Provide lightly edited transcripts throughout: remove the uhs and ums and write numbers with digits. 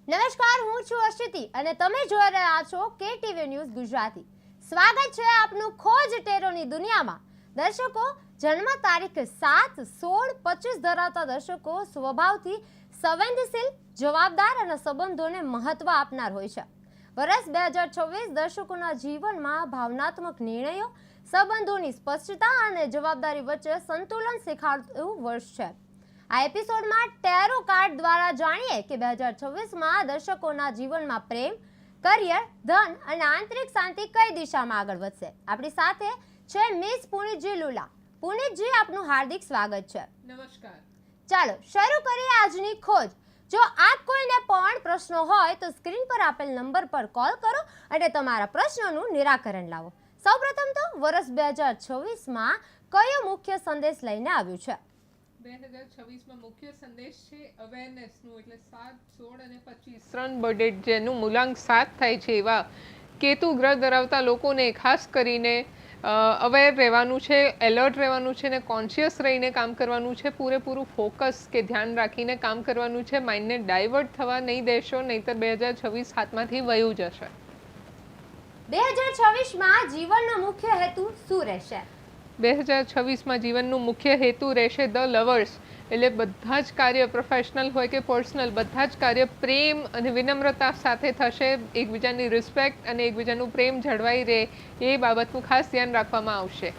નમસ્કાર, હું છું અશ્વિતિ અને તમે જોઈ રહ્યા છો કેટીવી ન્યૂઝ ગુજરાતી. સ્વાગત છે આપનું ખોજ ટેરોની દુનિયામાં. દર્શકો, જન્મ તારીખ 7, 16, 25 ધરાવતા દર્શકો સ્વભાવથી સંવેદનશીલ, જવાબદાર અને સંબંધોને મહત્વ આપનાર હોય છે. વર્ષ 2026 દર્શકોના જીવનમાં ભાવનાત્મક નિર્ણયો, સંબંધોની સ્પષ્ટતા અને જવાબદારી વચ્ચે સંતુલન શીખવાડતું વર્ષ છે. આ એપિસોડમાં ટેરો કાર્ડ દ્વારા જાણીએ કે 2026માં દર્શકોના જીવનમાં પ્રેમ, કરિયર, ધન અને આંતરિક શાંતિ કઈ દિશામાં આગળ વધશે. આપણી સાથે છે મિસ પુનિતજી લુલા. પુનિતજી, આપનું હાર્દિક સ્વાગત છે. નમસ્કાર. ચાલો શરૂ કરીએ આજની ખોજ. જો આપ કોઈને પણ પ્રશ્નો હોય તો સ્ક્રીન પર આપેલ નંબર પર કોલ કરો અને તમારા પ્રશ્નોનું નિરાકરણ લાવો. સૌપ્રથમ તો વર્ષ 2026માં કયો મુખ્ય સંદેશ લઈને આવ્યું છે? 2026માં મુખ્ય સંદેશ છે અવેરનેસનું, એટલે 7, 16 અને 25 ત્રણ બર્થડે જેનું મૂલાંક 7 થાય છે એવા કેતુ ગ્રહ ધરાવતા લોકોને ખાસ કરીને અવેર રહેવાનું છે, એલર્ટ રહેવાનું છે ને કોન્શિયસ રહીને કામ કરવાનું છે. પૂરેપૂરું ફોકસ કે ધ્યાન રાખીને કામ કરવાનું છે. માઇન્ડને ડાયવર્ટ થવા નહીં દેશો, નહીંતર 2026 હાથમાંથી વયું જશે. 2026માં જીવનનો મુખ્ય હેતુ શું રહેશે? 2026માં જીવનનું મુખ્ય હેતુ રહેશે ધ લવર્સ, એટલે બધા જ કાર્ય, પ્રોફેશનલ હોય કે પર્સનલ, બધા જ કાર્ય પ્રેમ અને વિનમ્રતા સાથે થશે. એકબીજાની રિસ્પેક્ટ અને એકબીજાનું પ્રેમ જળવાઈ રહે એ બાબતનું ખાસ ધ્યાન રાખવામાં આવશે.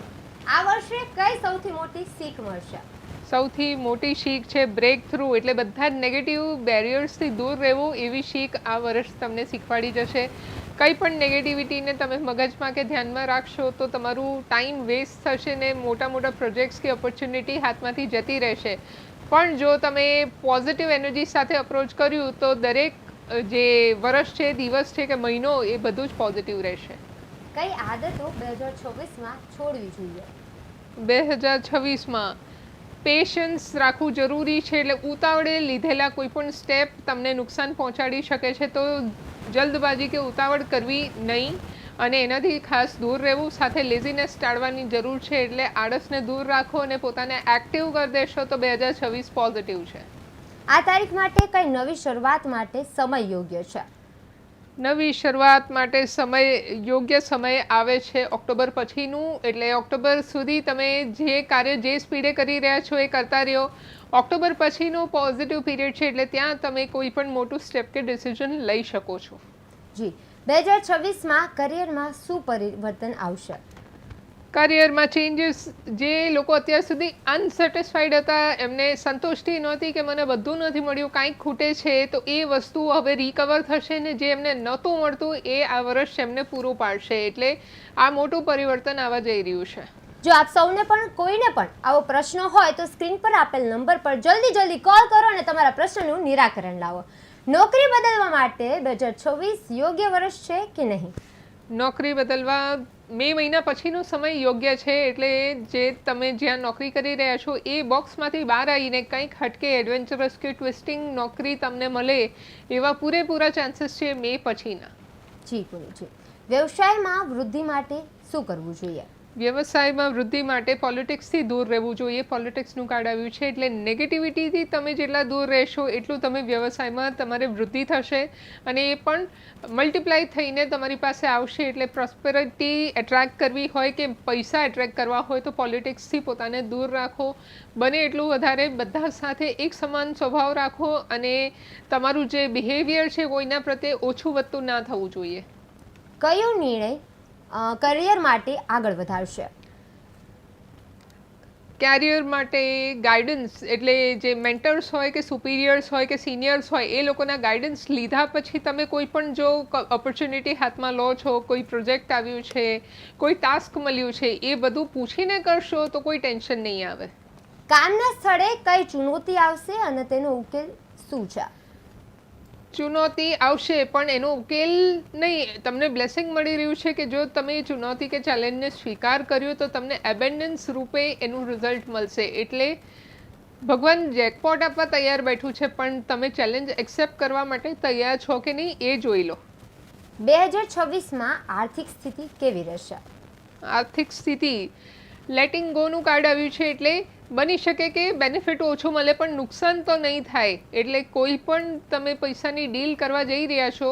આ વર્ષે કઈ સૌથી મોટી શીખ મળશે? સૌથી મોટી શીખ છે બ્રેક થ્રુ, એટલે બધા જ નેગેટિવ બેરિયર્સથી દૂર રહેવું એવી શીખ આ વર્ષ તમને શીખવાડી જશે. કંઈ પણ નેગેટિવિટીને તમે મગજમાં કે ધ્યાનમાં રાખશો તો તમારું ટાઈમ વેસ્ટ થશે ને મોટા મોટા પ્રોજેક્ટ્સ કે ઓપોર્ચ્યુનિટી હાથમાંથી જતી રહેશે. પણ જો તમે પોઝિટિવ એનર્જી સાથે અપ્રોચ કર્યું તો દરેક જે વર્ષ છે, દિવસ છે કે મહિનો, એ બધું જ પોઝિટિવ રહેશે. કઈ આદતો 2026માં છોડવી જોઈએ? 2026માં પેશન્સ રાખવું જરૂરી છે. એટલે ઉતાવળે લીધેલા કોઈ પણ સ્ટેપ તમને નુકસાન પહોંચાડી શકે છે, તો જલ્દબાજી કે ઉતાવળ કરવી નહીં અને એનાથી ખાસ દૂર રહેવું. સાથે લેઝીનેસ ટાળવાની જરૂર છે, એટલે આળસને દૂર રાખો અને પોતાને એક્ટિવ કરી દેશો તો 2026 પોઝિટિવ છે. આ તારીખ માટે કઈ નવી શરૂઆત માટે સમય યોગ્ય છે? નવી શરૂઆત માટે યોગ્ય સમય આવે છે ઓક્ટોબર પછીનું, એટલે ઓક્ટોબર સુધી તમે જે કાર્ય જે સ્પીડે કરી રહ્યા છો એ કરતા રહ્યો. ઓક્ટોબર પછીનો પોઝિટિવ પીરિયડ છે, એટલે ત્યાં તમે કોઈ પણ મોટું સ્ટેપ કે ડિસિઝન લઈ શકો છો. જી, 2026માં કરિયરમાં શું પરિવર્તન આવશે? કરિયરમાં ચેન્જીસ, જે લોકો અત્યાર સુધી અનસેટિસ્ફાઈડ હતા, એમને સંતુષ્ટિ નહોતી કે મને બધું નથી મળ્યું, કાંઈક ખૂટે છે, તો એ વસ્તુ હવે રિકવર થશે ને જે એમને નહોતું મળતું એ આ વર્ષ એમને પૂરું પાડશે. એટલે આ મોટું પરિવર્તન આવવા જઈ રહ્યું છે. જો આપ સૌને પણ કોઈને પણ આવો પ્રશ્ન હોય તો સ્ક્રીન પર આપેલ નંબર પર જલ્દી કોલ કરો અને તમારા પ્રશ્નનું નિરાકરણ લાવો. નોકરી બદલવા માટે 2026 યોગ્ય વર્ષ છે કે નહીં? નોકરી બદલવા મે મહિના પછીનો સમય યોગ્ય છે. એટલે જે તમે જ્યાં નોકરી કરી રહ્યા છો એ બોક્સમાંથી બહાર આવીને કંઈક હટકે, એડવેન્ચરસ કે ટ્વિસ્ટિંગ નોકરી તમને મળે એવા પૂરેપૂરા ચાન્સીસ છે મે પછીના. જી પુનિતજી, વ્યવસાયમાં વૃદ્ધિ માટે શું કરવું જોઈએ? વ્યવસાયમાં વૃદ્ધિ માટે પોલિટિક્સથી દૂર રહેવું જોઈએ. પોલિટિક્સનું કાર્ડ આવ્યું છે, એટલે નેગેટિવિટીથી તમે જેટલા દૂર રહેશો એટલું તમે વ્યવસાયમાં તમારે વૃદ્ધિ થશે અને એ પણ મલ્ટીપ્લાય થઈને તમારી પાસે આવશે. એટલે પ્રોસ્પેરિટી એટ્રેક્ટ કરવી હોય કે પૈસા એટ્રેક્ટ કરવા હોય તો પોલિટિક્સથી પોતાને દૂર રાખો. બને એટલું વધારે બધા સાથે એક સમાન સ્વભાવ રાખો અને તમારું જે બિહેવિયર છે કોઈના પ્રત્યે ઓછું વધતું ના થવું જોઈએ. કયો નિર્ણય કરિયર માટે આગળ વધારશે? કેરિયર માટે ગાઈડન્સ, એટલે જે મેન્ટર્સ હોય કે સુપિરિયર્સ હોય કે સિનિયર્સ હોય એ લોકોના ગાઈડન્સ લીધા પછી તમે કોઈ પણ જો ઓપોર્ચ્યુનિટી હાથમાં લો છો, કોઈ પ્રોજેક્ટ આવ્યું છે, કોઈ ટાસ્ક મળ્યું છે, એ બધું પૂછીને કરશો તો કોઈ ટેન્શન નહીં આવે. કામના સ્થળે કઈ ચુનૌતી આવશે અને તેનો ઉકેલ શું છે? ચુનૌતી આવશે પણ એનો ઉકેલ નહીં, તમને બ્લેસિંગ મળી રહ્યું છે કે જો તમે ચુનૌતી કે ચેલેન્જને સ્વીકાર કર્યો તો તમને એબેન્ડન્સ રૂપે એનું રિઝલ્ટ મળશે. એટલે ભગવાન જેકપોટ આપવા તૈયાર બેઠું છે, પણ તમે ચેલેન્જ એક્સેપ્ટ કરવા માટે તૈયાર છો કે નહીં એ જોઈ લો. 2026માં આર્થિક સ્થિતિ કેવી રહેશે? આર્થિક સ્થિતિ લેટિંગ ગોનું કાર્ડ આવ્યું છે, એટલે બની શકે કે બેનિફિટ ઓછું મળે પણ નુકસાન તો નહીં થાય. એટલે કોઈ પણ તમે પૈસાની ડીલ કરવા જઈ રહ્યા છો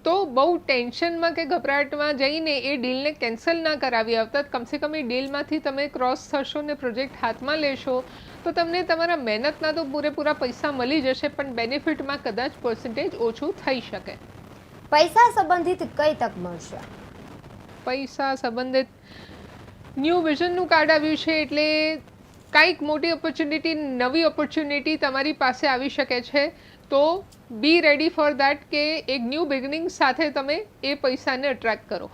તો બહુ ટેન્શનમાં કે ગભરાટમાં જઈને એ ડીલને કેન્સલ ના કરાવી આવતા. કમસે કમ એ ડીલમાંથી તમે ક્રોસ થશો ને પ્રોજેક્ટ હાથમાં લેશો તો તમને તમારા મહેનતના તો પૂરેપૂરા પૈસા મળી જશે પણ બેનિફિટમાં કદાચ પર્સન્ટેજ ઓછું થઈ શકે. પૈસા સંબંધિત કઈ તક મળશે? પૈસા સંબંધિત ન્યૂ વિઝનનું કાર્ડ આવ્યું છે એટલે કાંઈક મોટી ઓપોર્ચ્યુનિટી, નવી ઓપોર્ચ્યુનિટી તમારી પાસે આવી શકે છે. તો બી રેડી ફોર દેટ કે એક ન્યૂ બિગિનિંગ સાથે તમે એ પૈસાને અટ્રેક્ટ કરો.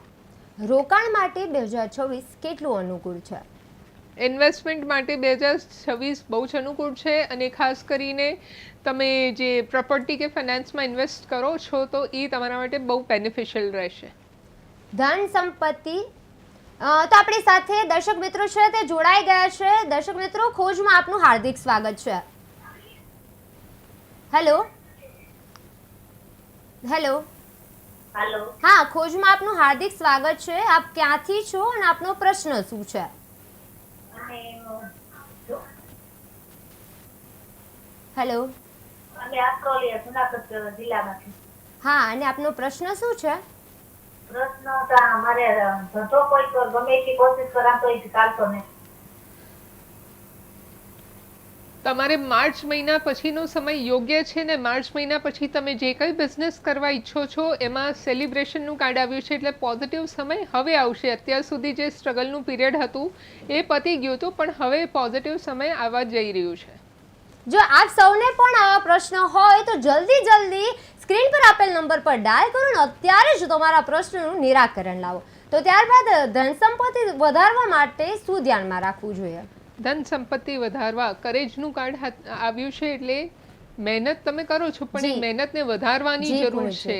રોકાણ માટે 2026 કેટલું અનુકૂળ છે? ઇન્વેસ્ટમેન્ટ માટે 2026 બહુ જ અનુકૂળ છે અને ખાસ કરીને તમે જે પ્રોપર્ટી કે ફાઇનાન્સમાં ઇન્વેસ્ટ કરો છો તો એ તમારા માટે બહુ બેનિફિશિયલ રહેશે. ધન સંપત્તિ તો આપણી સાથે દર્શક મિત્રો છે તે જોડાઈ ગયા છે. દર્શક મિત્રો, ખોજમાં આપનું હાર્દિક સ્વાગત છે. Hello hello hello. હા, ખોજમાં આપનું હાર્દિક સ્વાગત છે. આપ ક્યાંથી છો અને આપનો પ્રશ્ન શું છે? હેલો. અમે આસ્ટ્રેલિયા જુનાગઢ જિલ્લામાંથી. હા, અને આપનો પ્રશ્ન શું છે? પ્રશ્ન મારે ધંધો કોઈ ગમે એટલી કોશિશ કરા તો એ ચાલતો નહીં. તમારે માર્ચ મહિના પછીનો સમય યોગ્ય છે ને માર્ચ મહિના પછી તમે જે કંઈ બિઝનેસ કરવા ઈચ્છો છો એમાં સેલિબ્રેશનનું કાર્ડ આવ્યું છે એટલે પોઝિટિવ સમય હવે આવશે. અત્યાર સુધી જે સ્ટ્રગલનું પીરિયડ હતું એ પતી ગયું હતું પણ હવે પોઝિટિવ સમય આવવા જઈ રહ્યું છે. જો આપ સૌને પણ આવા પ્રશ્ન હોય તો જલ્દી સ્ક્રીન પર આપેલ નંબર પર ડાયલ કરો અને અત્યારે જ તમારા પ્રશ્નનું નિરાકરણ લાવો. તો ત્યારબાદ ધન સંપત્તિ વધારવા માટે શું ધ્યાનમાં રાખવું જોઈએ? ધન સંપત્તિ વધારવા કરેજનું કાર્ડ આવ્યું છે એટલે મહેનત તમે કરો છો પણ એ મહેનતને વધારવાની જરૂર છે.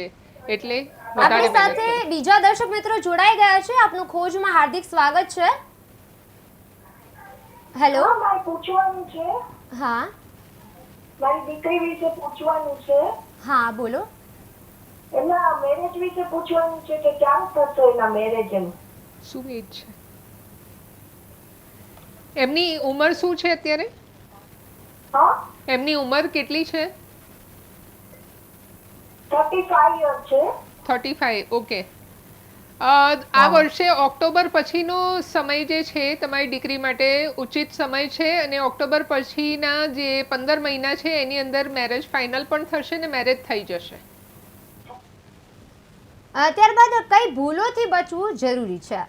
એટલે આપણી સાથે બીજા દર્શક મિત્રો જોડાઈ ગયા છે. આપનું ખોજમાં હાર્દિક સ્વાગત છે. હેલો. મારે પૂછવાનું છે. હા, મારી દીકરી વિશે પૂછવાનું છે. હા, બોલો. એના મેરેજ વિશે પૂછવાનું છે કે ક્યાં થશે એના મેરેજ? શું એજ છે? એમની ઉંમર શું છે અત્યારે? હા, એમની ઉંમર કેટલી છે? 35 યર છે. 35. ઓકે. આ વર્ષે ઓક્ટોબર પછીનો સમય જે છે તમારી દીકરી માટે ઉચિત સમય છે અને ઓક્ટોબર પછીના જે 15 મહિના છે એની અંદર મેરેજ ફાઇનલ પણ થશે ને મેરેજ થઈ જશે. ત્યારબાદ કઈ ભૂલોથી બચવું જરૂરી છે?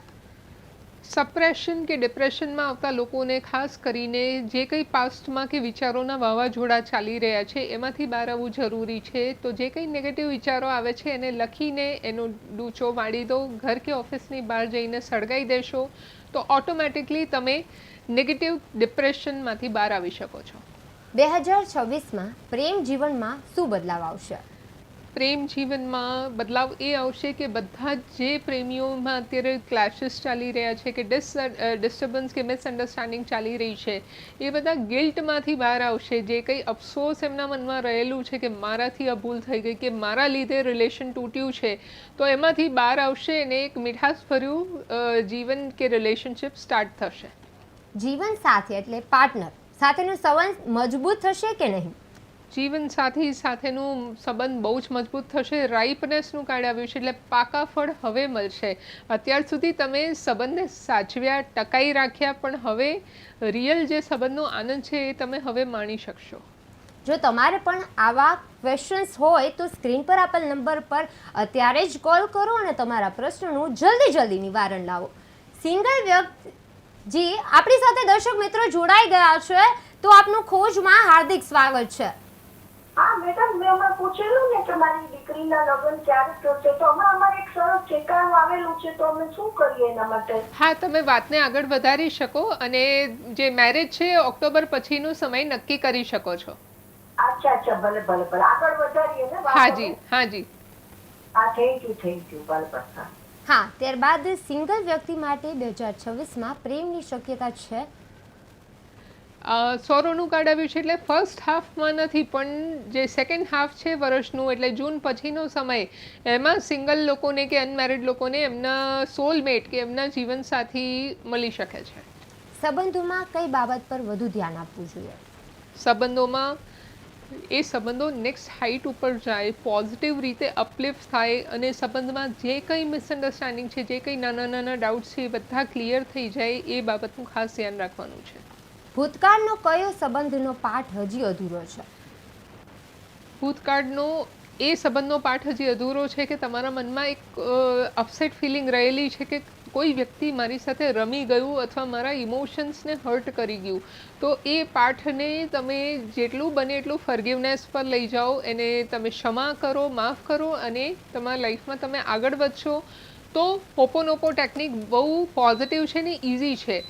સપ્રેશન કે ડિપ્રેશનમાં આવતા લોકોને ખાસ કરીને જે કંઈ પાસ્ટમાં કે વિચારોના વાવાઝોડા ચાલી રહ્યા છે એમાંથી બહાર આવવું જરૂરી છે. તો જે કંઈ નેગેટિવ વિચારો આવે છે એને લખીને એનો ડૂચો વાળી દો. ઘર કે ઓફિસની બહાર જઈને સળગાઈ દેશો તો ઓટોમેટિકલી તમે નેગેટિવ ડિપ્રેશનમાંથી બહાર આવી શકો છો. 2026માં પ્રેમ જીવનમાં શું બદલાવ આવશે? પ્રેમ જીવનમાં બદલાવ એ આવશે કે બધા જે પ્રેમીઓમાં અત્યારે ક્લેશિસ ચાલી રહ્યા છે કે ડિસ્ટર્બન્સ કે મિસઅન્ડરસ્ટેન્ડિંગ ચાલી રહી છે એ બધા ગિલ્ટમાંથી બહાર આવશે. જે કંઈ અફસોસ એમના મનમાં રહેલું છે કે મારાથી આ ભૂલ થઈ ગઈ કે મારા લીધે રિલેશન તૂટ્યું છે તો એમાંથી બહાર આવશે અને એક મીઠાશભર્યું જીવન કે રિલેશનશિપ સ્ટાર્ટ થશે. જીવન સાથી એટલે પાર્ટનર સાથેનો સંબંધ મજબૂત થશે કે નહીં? જીવનસાથી સાથેનું સંબંધ બહુ જ મજબૂત થશે. રાઇપનેસનું કાર્ડ આવ્યું છે એટલે પાકા ફળ હવે મળશે. અત્યાર સુધી તમે સંબંધને સાચવ્યા, ટકાઈ રાખ્યા પણ હવે રિયલ જે સંબંધનો આનંદ છે એ તમે હવે માણી શકશો. જો તમારે પણ આવા ક્વેશ્ચન્સ હોય તો સ્ક્રીન પર આપેલ નંબર પર અત્યારે જ કોલ કરો અને તમારા પ્રશ્નનું જલ્દી નિવારણ લાવો. સિંગલ વ્યક્તિ આપણી સાથે દર્શક મિત્રો જોડાઈ ગયા છે તો આપનું ખોજમાં હાર્દિક સ્વાગત છે. હા મેડમ, મેં હમણાં પૂછેલું ને કે મારી દીકરીના લગ્ન ક્યારે થશે તો હમણાં અમારે એક સરસ ઠેકાણું આવેલું છે તો અમે શું કરીએ એના માટે? હા, તમે વાતને આગળ વધારી શકો અને જે મેરેજ છે ઓક્ટોબર પછીનો સમય નક્કી કરી શકો છો. અચ્છા, ભલે આગળ વધારીએ ને. હાજી. હા, થેન્ક યુ. બરાબર. હા, ત્યારબાદ સિંગલ વ્યક્તિ માટે 2026માં પ્રેમની શક્યતા છે? સોરોનું કાર્ડ આવ્યું છે એટલે ફર્સ્ટ હાફમાં નથી પણ જે સેકન્ડ હાફ છે વર્ષનું એટલે જૂન પછીનો સમય એમાં સિંગલ લોકોને કે અનમેરિડ લોકોને એમના સોલમેટ કે એમના જીવનસાથી મળી શકે છે. સંબંધોમાં કઈ બાબત પર વધુ ધ્યાન આપવું જોઈએ? સંબંધોમાં એ સંબંધો નેક્સ્ટ હાઇટ ઉપર જાય, પોઝિટિવ રીતે અપલિફ્ટ થાય અને સંબંધમાં જે કંઈ મિસઅન્ડરસ્ટેન્ડિંગ છે, જે કંઈ નાના નાના ડાઉટ્સ છે એ બધા ક્લિયર થઈ જાય, એ બાબતનું ખાસ ધ્યાન રાખવાનું છે. ભૂતકાળનો કયો સંબંધનો પાઠ હજી અધૂરો છે? ભૂતકાળનો એ સંબંધનો પાઠ હજી અધૂરો છે કે તમારા મનમાં એક અપસેટ ફિલિંગ રહેલી છે કે કોઈ વ્યક્તિ મારી સાથે રમી ગયું અથવા મારા ઇમોશન્સને હર્ટ કરી ગયું, તો એ પાઠને તમે જેટલું બને એટલું ફર્ગિવનેસ પર લઈ જાઓ, એને તમે ક્ષમા કરો, માફ કરો અને તમારા લાઈફમાં તમે આગળ વધશો. તો હોપોનોપો ટેકનિક બહુ પોઝિટિવ છે ને ઇઝી છે.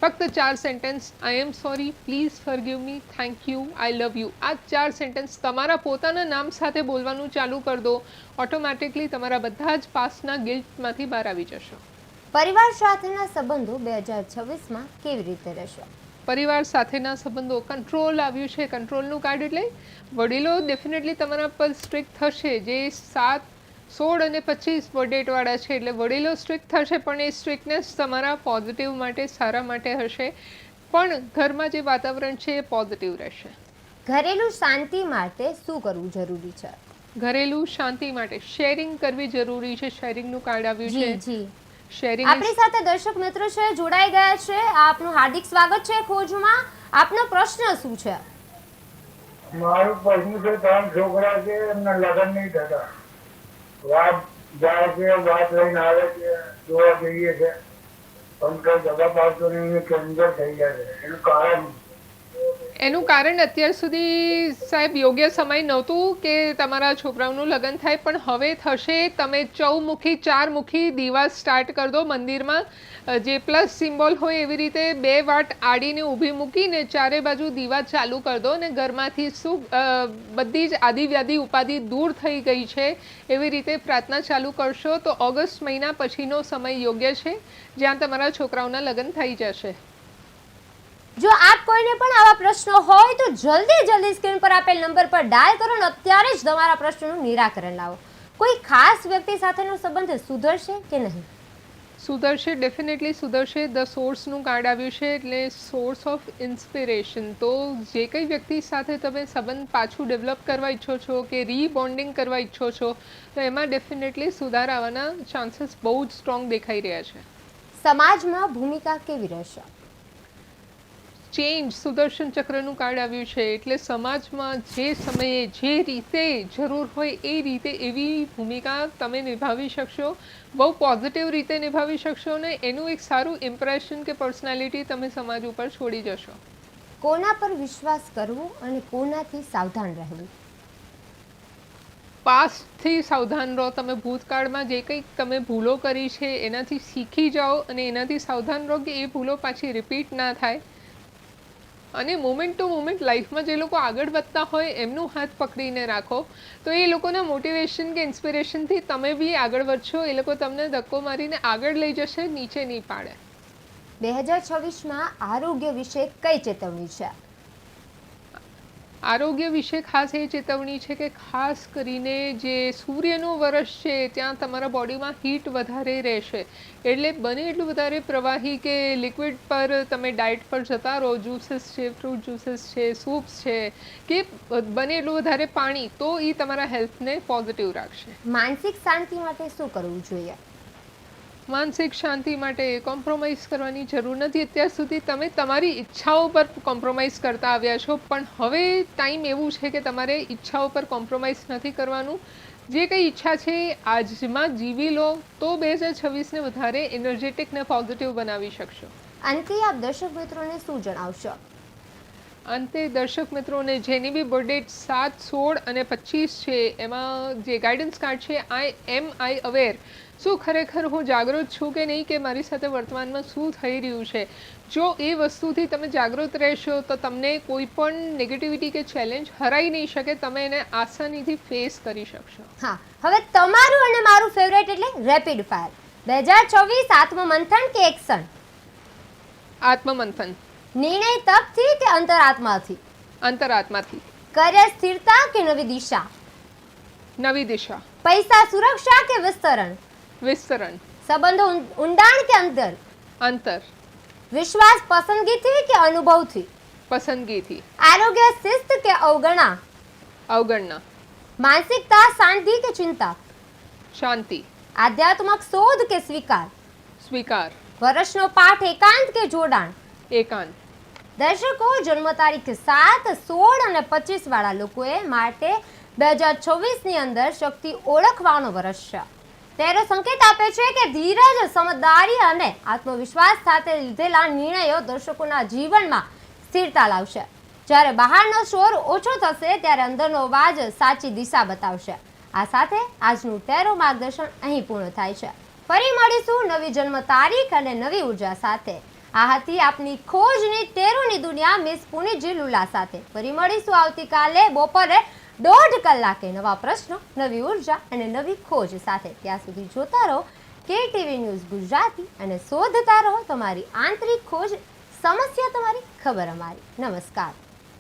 ફક્ત 4 sentence, I am sorry, please forgive me, thank you, I love you, આ 4 સેન્ટેન્સ તમારા પોતાના નામ સાથે બોલવાનું ચાલુ કરી દો, ઓટોમેટિકલી તમારા બધા જ પાસ્ટના ગિલ્ટમાંથી બહાર આવી જશો. પરિવાર સાથેના સંબંધો 2026માં કેવી રીતે રહેશે? પરિવાર સાથેના સંબંધો કંટ્રોલ આવ્યું છે. કંટ્રોલનું કાર્ડ એટલે વડીલો ડેફિનેટલી તમારા પર સ્ટ્રિક્ટ થશે. જે 7, 16 અને 25 બર્થડેટવાળા છે એટલે વડીલો સ્ટ્રિક્ટ થશે, પણ એ સ્ટ્રિક્ટનેસ તમારા પોઝિટિવ માટે, સારા માટે હશે. પણ ઘરમાં જે વાતાવરણ છે એ પોઝિટિવ રહેશે. ઘરેલું શાંતિ માટે શું કરવું જરૂરી છે? ઘરેલું શાંતિ માટે શેરિંગ કરવી જરૂરી છે. શેરિંગનું કાર્ડ આવ્યું છે. જી, શેરિંગ આપણી સાથે દર્શક મિત્રો છે, જોડાઈ ગયા છે. આપનું હાર્દિક સ્વાગત છે ખોજમાં. આપનો પ્રશ્ન શું છે? મારું પ્રશ્ન છે, 3 છોકરા છે, એમના લગ્ન નહીં થતા. વાત જાય છે, વાત લઈને આવે છે, જોવા જઈએ છે, પણ કઈ જવાબ આવતો નહીં, કેન્સર થઈ જાય છે. એનું કારણ અત્યાર સુધી સાહેબ યોગ્ય સમય નહોતું કે તમારા છોકરાઓનું લગ્ન થાય, પણ હવે થશે. તમે 4મુખી 4મુખી દીવા સ્ટાર્ટ કરી દો મંદિરમાં. જે પ્લસ સિમ્બોલ હોય એવી રીતે 2 વાટ આડીને ઊભી મૂકીને ચારે બાજુ દીવા ચાલુ કરી દો અને ઘરમાંથી બધી જ આદિવ્યાધિ ઉપાધિ દૂર થઈ ગઈ છે એવી રીતે પ્રાર્થના ચાલુ કરશો તો ઓગસ્ટ મહિના પછીનો સમય યોગ્ય છે, જ્યાં તમારા છોકરાઓના લગ્ન થઈ જશે. જો આપ કોઈને પણ આવા પ્રશ્નો હોય તો જલ્દી સ્ક્રીન પર આપેલ નંબર પર ડાયલ કરો અને અત્યારે જ તમારા પ્રશ્નોનું નિરાકરણ લાવો. કોઈ ખાસ વ્યક્તિ સાથેનો સંબંધ સુધરશે કે નહીં? સુધરશે, ડેફિનેટલી સુધરશે. ધ સોર્સનું કાર્ડ આવ્યું છે એટલે સોર્સ ઓફ ઇન્સ્પિરેશન. તો જે કંઈ વ્યક્તિ સાથે તમે સંબંધ પાછું ડેવલપ કરવા ઈચ્છો છો કે રીબોન્ડિંગ કરવા ઈચ્છો છો, તો એમાં ડેફિનેટલી સુધાર આવવાના ચાન્સીસ બહુ જ સ્ટ્રોંગ દેખાઈ રહ્યા છે. સમાજમાં ભૂમિકા કેવી રહેશે? ચેન્જ, સુદર્શન ચક્રનું કાર્ડ આવ્યું છે એટલે સમાજમાં જે સમયે જે રીતે જરૂર હોય એ રીતે એવી ભૂમિકા તમે નિભાવી શકશો, બહુ પોઝિટિવ રીતે નિભાવી શકશો ને એનું એક સારું ઇમ્પ્રેશન કે પર્સનાલિટી તમે સમાજ ઉપર છોડી જશો. કોના પર વિશ્વાસ કરવો અને કોનાથી સાવધાન રહેવું? પાસ્ટથી સાવધાન રહો. તમે ભૂતકાળમાં જે કંઈક તમે ભૂલો કરી છે એનાથી શીખી જાઓ અને એનાથી સાવધાન રહો કે એ ભૂલો પાછી રિપીટ ના થાય. અને મોમેન્ટ ટુ મોમેન્ટ લાઈફમાં જે લોકો આગળ વધતા હોય એમનું હાથ પકડીને રાખો, તો એ લોકોના મોટિવેશન કે ઇન્સ્પિરેશનથી તમે બી આગળ વધશો. એ લોકો તમને ધક્કો મારીને આગળ લઈ જશે, નીચે નહીં પાડે. 2026માં આરોગ્ય વિશે કઈ ચેતવણી છે? આરોગ્ય વિશે ખાસ એ ચેતવણી છે કે ખાસ કરીને જે સૂર્યનું વર્ષ છે ત્યાં તમારા બોડીમાં હીટ વધારે રહેશે, એટલે બને એટલું વધારે પ્રવાહી કે લિક્વિડ પર તમે ડાયટ પર જતા રહો. જ્યુસીસ છે, ફ્રૂટ જ્યુસીસ છે, સૂપ્સ છે, કે બને એટલું વધારે પાણી, તો એ તમારા હેલ્થને પોઝિટિવ રાખશે. માનસિક શાંતિ માટે શું કરવું જોઈએ? માનસિક શાંતિ માટે કોમ્પ્રોમાઇઝ કરવાની જરૂર નથી. અત્યાર સુધી તમે તમારી ઈચ્છાઓ પર કોમ્પ્રોમાઇઝ કરતા આવ્યા છો, પણ હવે ટાઈમ એવું છે કે તમારે ઈચ્છાઓ પર કોમ્પ્રોમાઇઝ નથી કરવાનું. જે કંઈ ઈચ્છા છે આજમાં જીવી લો, તો 2026ને વધારે એનર્જેટિક ને પોઝિટિવ બનાવી શકશો. અંતે આપ દર્શક મિત્રોને શું જણાવશો? અંતે દર્શક મિત્રોને જેની બી બર્થડેટ 7, 16 અને 25 છે, એમાં જે ગાઈડન્સ કાર્ડ છે આઈ અવેર. શું ખરેખર હું જાગૃત છું કે નહીં, કે મારી સાથે વર્તમાનમાં શું થઈ રહ્યું છે? જો એ વસ્તુથી તમે જાગૃત રહેશો તો તમને કોઈ પણ નેગેટિવિટી કે ચેલેન્જ હરાઈ નહીં શકે. તમે એને આસાનીથી ફેસ કરી શકશો. હા, હવે તમારું અને મારું ફેવરેટ એટલે રેપિડ ફાયર. 2024 આત્મમંથન કે એક્શન? આત્મમંથન. નિર્ણય તપથી કે અંતરાત્માથી? અંતરાત્માથી. કરિયર સ્થિરતા કે નવી દિશા? નવી દિશા. પૈસા સુરક્ષા કે વિસ્તરણ? વિસ્તરણ. સંબંધો ઊંડાણ કે અંતર? અંતર. વિશ્વાસ પસંદગીથી કે અનુભવથી? પસંદગીથી. આરોગ્ય શિસ્ત કે અવગણના? અવગણના. માનસિકતા શાંતિ કે ચિંતા? શાંતિ. આધ્યાત્મક શોધ કે સ્વીકાર? સ્વીકાર. વર્ષનો પાઠ એકાંત કે જોડાણ? એકાંત. દર્શકો, જન્મ તારીખ 7, 16 અને 25 વાળા લોકોએ માટે 2024ની અંદર શક્તિ ઓળખવાનો વર્ષ છે. તેનો સંકેત આપે છે કે ધીરજ, સમજદારી અને આત્મવિશ્વાસ સાથે લીધેલા નિર્ણયો દર્શકોના જીવનમાં સ્થિરતા લાવશે. જ્યારે બહારનો શોર ઓછો થશે ત્યારે અંદરનો અવાજ સાચી દિશા બતાવશે. આ સાથે આજનું ટેરો માર્ગદર્શન અહીં પૂર્ણ થાય છે. ફરી મળીશું નવી જન્મ તારીખ અને નવી ઉર્જા સાથે. આ હતી આપની ખોજની ટેરોની દુનિયા મિસ પુનિતજી લુલા સાથે. ફરી મળીશું આવતીકાલે બપોરે 1:30 કલાકે નવા પ્રશ્નો, નવી ઉર્જા અને નવી ખોજ સાથે. ત્યાં સુધી જોતા રહો KTV ન્યૂઝ ગુજરાતી અને શોધતા રહો તમારી આંતરિક ખોજ. સમસ્યા તમારી, ખબર અમારી. નમસ્કાર.